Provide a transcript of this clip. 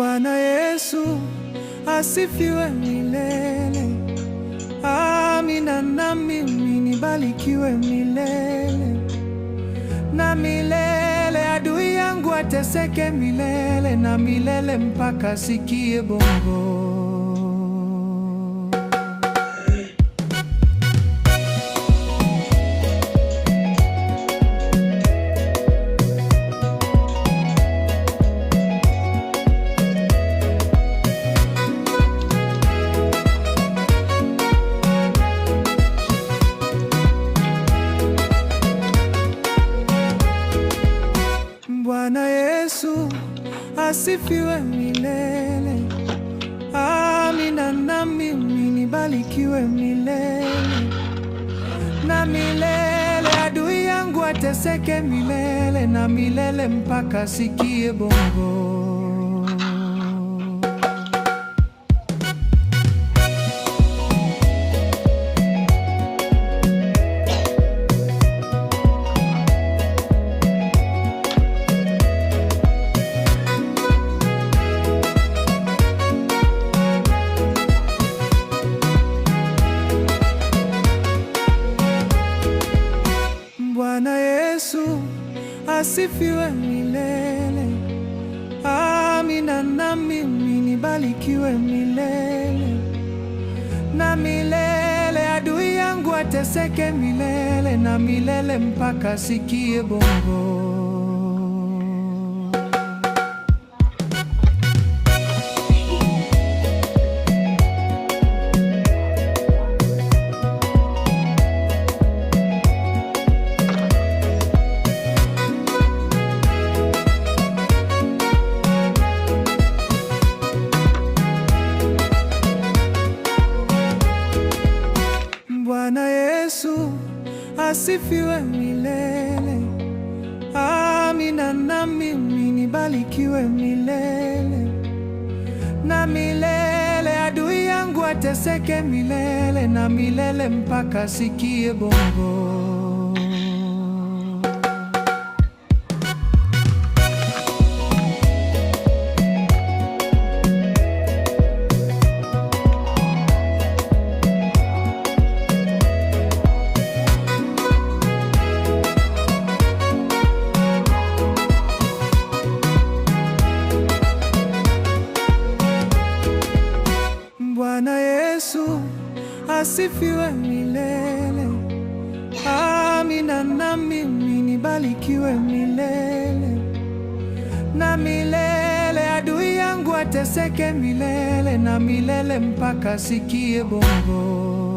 Bwana Yesu asifiwe milele. Amina, na mimi nibarikiwe milele na milele. Adui yangu ateseke milele na milele, mpaka sikie bongo. Bwana Yesu asifiwe milele. Amina, na mimi nibarikiwe milele na milele. Adui yangu ateseke milele na milele, mpaka sikie bongo. Bwana Yesu asifiwe milele. Amina, na mimi nibarikiwe milele na milele. Adui yangu ateseke milele na milele, mpaka sikie bongo. Bwana Yesu asifiwe milele. Amina, na mimi nibarikiwe milele na milele. Adui yangu ateseke milele na milele, mpaka sikie bongo. Bwana Yesu asifiwe milele. Amina, na mimi nibarikiwe milele na milele. Adui yangu ateseke milele na milele, mpaka sikie bongo.